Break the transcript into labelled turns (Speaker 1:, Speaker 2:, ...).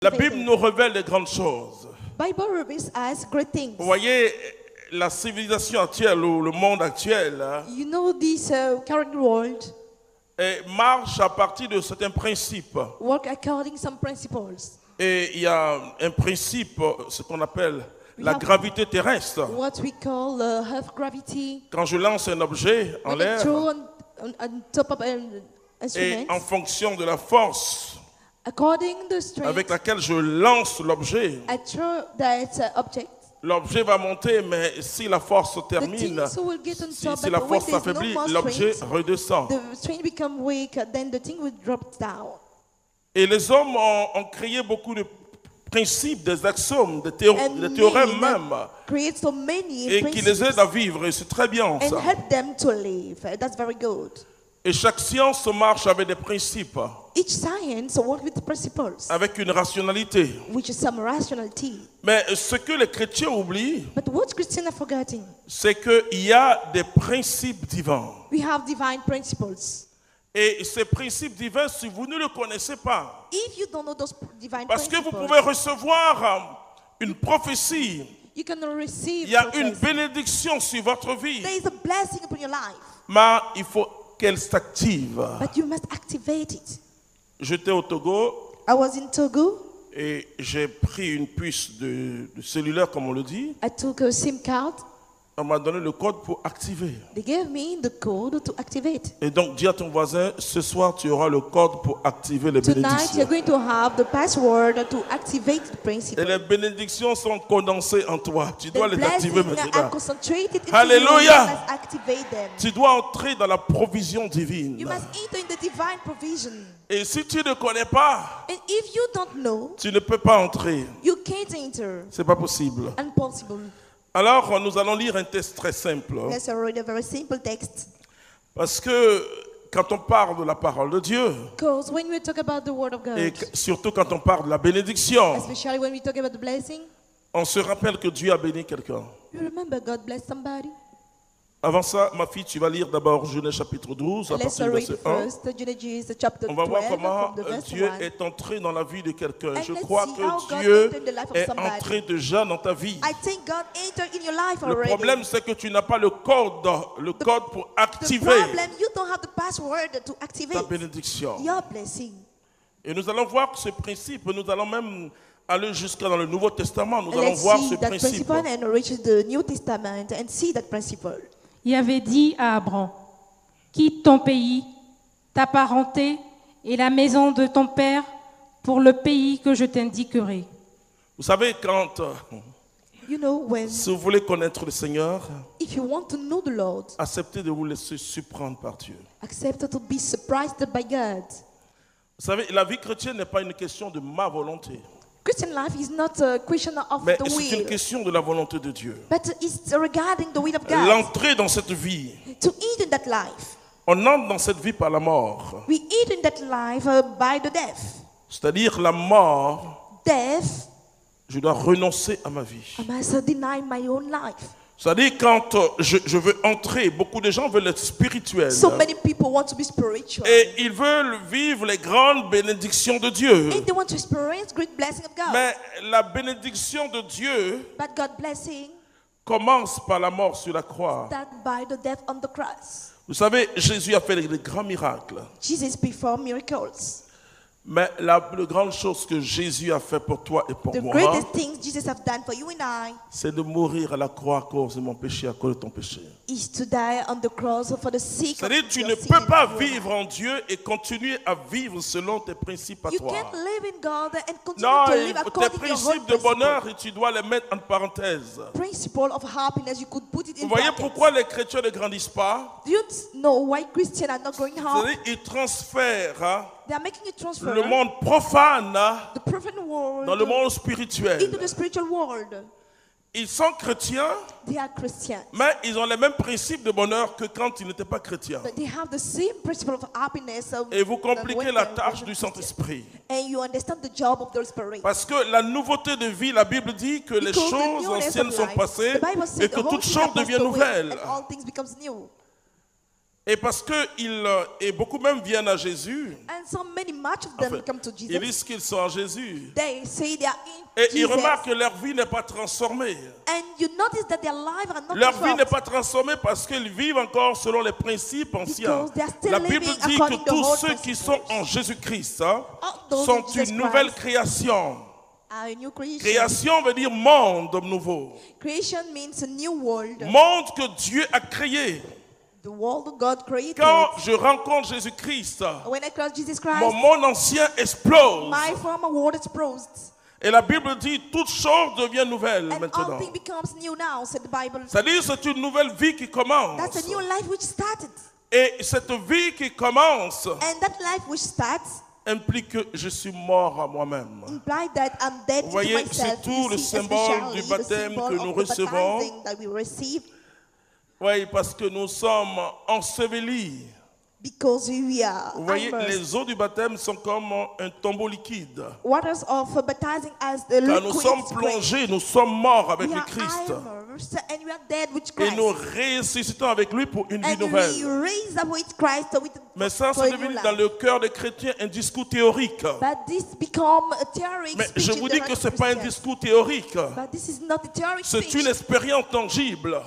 Speaker 1: La Bible nous révèle de grandes choses.
Speaker 2: Bible reveals us great things.
Speaker 1: Vous voyez, la civilisation actuelle ou le monde actuel
Speaker 2: You know this current world
Speaker 1: marche à partir de certains principes.
Speaker 2: work according to some principles.
Speaker 1: Et il y a un principe, ce qu'on appelle la gravité terrestre.
Speaker 2: What we call Earth gravity.
Speaker 1: Quand je lance un objet en
Speaker 2: When you
Speaker 1: l'air,
Speaker 2: throw on top of an
Speaker 1: et
Speaker 2: instrument,
Speaker 1: en fonction de la force
Speaker 2: according to the strength,
Speaker 1: avec laquelle je lance l'objet,
Speaker 2: I throw that object.
Speaker 1: l'objet va monter, mais si la force se
Speaker 2: The
Speaker 1: termine,
Speaker 2: thing will get on
Speaker 1: si
Speaker 2: top,
Speaker 1: la
Speaker 2: but when
Speaker 1: force
Speaker 2: there's no
Speaker 1: s'affaiblit,
Speaker 2: more
Speaker 1: l'objet
Speaker 2: strength,
Speaker 1: redescend.
Speaker 2: the strength become weak, then the thing will drop down.
Speaker 1: Et les hommes ont créé beaucoup de principes, des axiomes, des
Speaker 2: And
Speaker 1: théorèmes
Speaker 2: men
Speaker 1: même,
Speaker 2: create so many
Speaker 1: et qui les aident
Speaker 2: principles
Speaker 1: à vivre, et c'est très bien
Speaker 2: and
Speaker 1: ça.
Speaker 2: help them to live. That's very good.
Speaker 1: Et chaque science marche avec des principes,
Speaker 2: Each science works with principles,
Speaker 1: avec une rationalité.
Speaker 2: which is some rationality.
Speaker 1: Mais ce que les chrétiens oublient,
Speaker 2: But what Christians are forgetting,
Speaker 1: c'est qu'il y a des principes divins.
Speaker 2: we have divine principles.
Speaker 1: Et ces principes divins, si vous ne les connaissez pas,
Speaker 2: If you don't know those divine
Speaker 1: parce que vous
Speaker 2: principles,
Speaker 1: pouvez recevoir une prophétie,
Speaker 2: you can receive
Speaker 1: il y a une
Speaker 2: prophecy.
Speaker 1: bénédiction sur votre vie,
Speaker 2: There is a blessing upon your life,
Speaker 1: mais il faut qu'elle s'active.
Speaker 2: but you must activate it.
Speaker 1: J'étais au Togo
Speaker 2: I was in Togo.
Speaker 1: et j'ai pris une puce de cellulaire, comme on le dit.
Speaker 2: I took a SIM card.
Speaker 1: On m'a donné le code pour activer.
Speaker 2: They gave me the code to activate.
Speaker 1: Et donc, dis à ton voisin, ce soir, tu auras le code pour activer les
Speaker 2: Tonight, you're
Speaker 1: bénédictions.
Speaker 2: going to have the password to activate the
Speaker 1: Et
Speaker 2: principle.
Speaker 1: les bénédictions sont condensées en toi. Tu
Speaker 2: The
Speaker 1: dois les activer
Speaker 2: blessings are
Speaker 1: maintenant.
Speaker 2: concentrated into
Speaker 1: Alléluia.
Speaker 2: you. You must activate them.
Speaker 1: Tu dois entrer dans la provision
Speaker 2: You
Speaker 1: divine.
Speaker 2: must enter in the divine provision.
Speaker 1: Et si tu ne connais pas,
Speaker 2: And if you don't know,
Speaker 1: tu ne peux pas entrer.
Speaker 2: you can't enter.
Speaker 1: C'est pas possible.
Speaker 2: Impossible.
Speaker 1: Alors, nous allons lire un texte très simple.
Speaker 2: Let's read a very simple text.
Speaker 1: Parce que quand on parle de la parole de Dieu,
Speaker 2: Because when we talk about the word of
Speaker 1: et
Speaker 2: God,
Speaker 1: surtout quand on parle de la bénédiction,
Speaker 2: especially when we talk about the blessing,
Speaker 1: on se rappelle que Dieu a béni quelqu'un.
Speaker 2: you remember God blessed somebody.
Speaker 1: Avant ça, ma fille, tu vas lire d'abord Genèse chapitre 12 à
Speaker 2: Let's
Speaker 1: partir du
Speaker 2: read
Speaker 1: verset 1.
Speaker 2: first Genesis chapter
Speaker 1: On va voir
Speaker 2: 12
Speaker 1: comment
Speaker 2: from the verse
Speaker 1: Dieu
Speaker 2: 1.
Speaker 1: est entré dans la vie de quelqu'un.
Speaker 2: And
Speaker 1: Je
Speaker 2: let's
Speaker 1: crois
Speaker 2: see how
Speaker 1: que
Speaker 2: God
Speaker 1: Dieu
Speaker 2: entered the life of
Speaker 1: est
Speaker 2: somebody.
Speaker 1: entré déjà dans ta vie.
Speaker 2: I think God entered in your life
Speaker 1: Le
Speaker 2: already.
Speaker 1: problème, c'est que tu n'as pas le code pour
Speaker 2: The
Speaker 1: activer
Speaker 2: problem, you don't have the password to
Speaker 1: ta
Speaker 2: activate
Speaker 1: bénédiction.
Speaker 2: your blessing.
Speaker 1: Et nous allons voir ce principe. Nous allons même aller jusqu'à dans le Nouveau Testament. Nous allons
Speaker 2: Let's
Speaker 1: voir
Speaker 2: see
Speaker 1: ce
Speaker 2: that
Speaker 1: principe.
Speaker 2: principle and reach the New Testament and see that principle.
Speaker 3: Il avait dit à Abraham, quitte ton pays, ta parenté et la maison de ton père pour le pays que je t'indiquerai.
Speaker 1: Vous savez, quand
Speaker 2: You know, when
Speaker 1: si vous voulez connaître le Seigneur,
Speaker 2: if you want to know the Lord,
Speaker 1: acceptez de vous laisser surprendre par Dieu.
Speaker 2: accept to be surprised by God.
Speaker 1: Vous savez, la vie chrétienne n'est pas une question de ma volonté,
Speaker 2: Christian life is not a question of
Speaker 1: mais
Speaker 2: the
Speaker 1: c'est une
Speaker 2: will,
Speaker 1: question de la volonté de Dieu.
Speaker 2: but it's regarding the will of God.
Speaker 1: L'entrée dans cette vie,
Speaker 2: To eat in that life,
Speaker 1: on entre dans cette vie par la mort.
Speaker 2: we eat in that life by the death.
Speaker 1: C'est-à-dire la mort,
Speaker 2: Death,
Speaker 1: je dois renoncer à ma vie.
Speaker 2: I must deny my own life.
Speaker 1: C'est-à-dire quand je veux entrer, beaucoup de gens veulent être spirituels.
Speaker 2: So many people want to be spiritual.
Speaker 1: Et ils veulent vivre les grandes bénédictions de Dieu.
Speaker 2: And they want to experience great blessing of God.
Speaker 1: Mais la bénédiction de Dieu
Speaker 2: But God blessing
Speaker 1: commence par la mort sur la croix.
Speaker 2: that by the death on the cross.
Speaker 1: Vous savez, Jésus a fait des grands miracles.
Speaker 2: Jesus performed miracles.
Speaker 1: Mais la plus grande chose que Jésus a fait pour toi et pour
Speaker 2: The
Speaker 1: moi,
Speaker 2: greatest things Jesus have done for you and I
Speaker 1: c'est de mourir à la croix à cause de mon péché, à cause de ton péché.
Speaker 2: is to die on the cross for the sake of
Speaker 1: C'est-à-dire tu
Speaker 2: your
Speaker 1: ne
Speaker 2: sin
Speaker 1: peux pas
Speaker 2: and
Speaker 1: vivre en Dieu et continuer à vivre selon tes principes à
Speaker 2: you
Speaker 1: toi.
Speaker 2: can't live in God and continue
Speaker 1: Non,
Speaker 2: to live
Speaker 1: tes
Speaker 2: according to your own
Speaker 1: principes de bonheur, et tu dois les mettre en parenthèse.
Speaker 2: principle of happiness. You could put it in
Speaker 1: Vous voyez
Speaker 2: brackets.
Speaker 1: pourquoi les chrétiens ne grandissent pas?
Speaker 2: Do you know why Christians are not going home?
Speaker 1: C'est-à-dire ils transfèrent
Speaker 2: They are making a transfer
Speaker 1: le monde profane
Speaker 2: the perfect world
Speaker 1: dans le monde
Speaker 2: into
Speaker 1: spirituel.
Speaker 2: the spiritual world.
Speaker 1: Ils sont chrétiens,
Speaker 2: They are Christians.
Speaker 1: mais ils ont les mêmes principes de bonheur que quand ils n'étaient pas chrétiens.
Speaker 2: But they have the same principle of happiness.
Speaker 1: Et vous
Speaker 2: than
Speaker 1: compliquez
Speaker 2: when
Speaker 1: la
Speaker 2: they
Speaker 1: tâche
Speaker 2: were
Speaker 1: du
Speaker 2: Christians.
Speaker 1: Saint-Esprit.
Speaker 2: And you understand the job of the Spirit.
Speaker 1: Parce que la nouveauté de vie, la Bible dit que les
Speaker 2: Because the
Speaker 1: choses
Speaker 2: newness
Speaker 1: anciennes
Speaker 2: of
Speaker 1: sont
Speaker 2: life,
Speaker 1: passées
Speaker 2: the Bible says
Speaker 1: et
Speaker 2: the
Speaker 1: que
Speaker 2: whole
Speaker 1: toutes
Speaker 2: thing
Speaker 1: choses
Speaker 2: has passed
Speaker 1: deviennent
Speaker 2: away
Speaker 1: nouvelles.
Speaker 2: and all things becomes new.
Speaker 1: Et parce que et beaucoup même viennent à Jésus,
Speaker 2: And so much of
Speaker 1: en
Speaker 2: them
Speaker 1: fait,
Speaker 2: come to
Speaker 1: ils
Speaker 2: Jesus.
Speaker 1: disent qu'ils sont en Jésus.
Speaker 2: They say they are in
Speaker 1: Et ils
Speaker 2: Jesus.
Speaker 1: remarquent que leur vie n'est pas transformée.
Speaker 2: And you notice that their lives are not
Speaker 1: Leur vie n'est
Speaker 2: transformed
Speaker 1: pas transformée parce qu'ils vivent encore selon les principes anciens.
Speaker 2: because they are still
Speaker 1: La Bible
Speaker 2: living
Speaker 1: dit
Speaker 2: according
Speaker 1: que
Speaker 2: to
Speaker 1: tous
Speaker 2: old
Speaker 1: ceux qui sont
Speaker 2: principles.
Speaker 1: en Jésus-Christ hein,
Speaker 2: All those
Speaker 1: sont
Speaker 2: in Jesus
Speaker 1: une nouvelle
Speaker 2: Christ
Speaker 1: création.
Speaker 2: are a new creation.
Speaker 1: Création veut dire monde nouveau.
Speaker 2: Creation means a new world.
Speaker 1: Monde que Dieu a créé.
Speaker 2: The world God created.
Speaker 1: Quand je rencontre Jésus-Christ,
Speaker 2: When I cross Jesus
Speaker 1: mon
Speaker 2: Christ,
Speaker 1: monde ancien explose.
Speaker 2: my former world exploded.
Speaker 1: Et la Bible dit toutes choses deviennent nouvelles
Speaker 2: And all
Speaker 1: maintenant.
Speaker 2: things becomes new now, said the Bible.
Speaker 1: C'est-à-dire c'est une nouvelle vie qui commence.
Speaker 2: That's a new life which started.
Speaker 1: Et cette vie qui commence
Speaker 2: And that life which starts
Speaker 1: implique que je suis mort à moi-même.
Speaker 2: implies that I'm dead
Speaker 1: Vous
Speaker 2: to
Speaker 1: voyez,
Speaker 2: myself.
Speaker 1: c'est tout
Speaker 2: You
Speaker 1: le
Speaker 2: see,
Speaker 1: symbole
Speaker 2: especially
Speaker 1: du
Speaker 2: the
Speaker 1: baptême
Speaker 2: symbol
Speaker 1: que
Speaker 2: of
Speaker 1: nous
Speaker 2: the
Speaker 1: recevons.
Speaker 2: baptizing that we receive
Speaker 1: Oui, parce que nous sommes ensevelis.
Speaker 2: because we are
Speaker 1: Vous voyez,
Speaker 2: immersed.
Speaker 1: les eaux du baptême sont comme un tombeau liquide.
Speaker 2: Waters of baptizing as the
Speaker 1: Quand nous sommes
Speaker 2: liquid
Speaker 1: plongés, nous sommes morts avec
Speaker 2: we
Speaker 1: le
Speaker 2: are
Speaker 1: Christ.
Speaker 2: immersed and we are dead with
Speaker 1: Et
Speaker 2: Christ.
Speaker 1: nous ressuscitons avec lui pour une vie
Speaker 2: And we
Speaker 1: nouvelle.
Speaker 2: raise up with Christ with
Speaker 1: Mais ça,
Speaker 2: for
Speaker 1: c'est
Speaker 2: a new
Speaker 1: devenu
Speaker 2: life.
Speaker 1: dans le cœur des chrétiens un discours théorique.
Speaker 2: But this become a theory
Speaker 1: Mais
Speaker 2: speech
Speaker 1: je
Speaker 2: in
Speaker 1: vous
Speaker 2: the
Speaker 1: dis
Speaker 2: heart
Speaker 1: que
Speaker 2: of
Speaker 1: ce n'est pas un
Speaker 2: Christians.
Speaker 1: discours théorique.
Speaker 2: But this is not a theory
Speaker 1: C'est
Speaker 2: speech.
Speaker 1: une expérience tangible.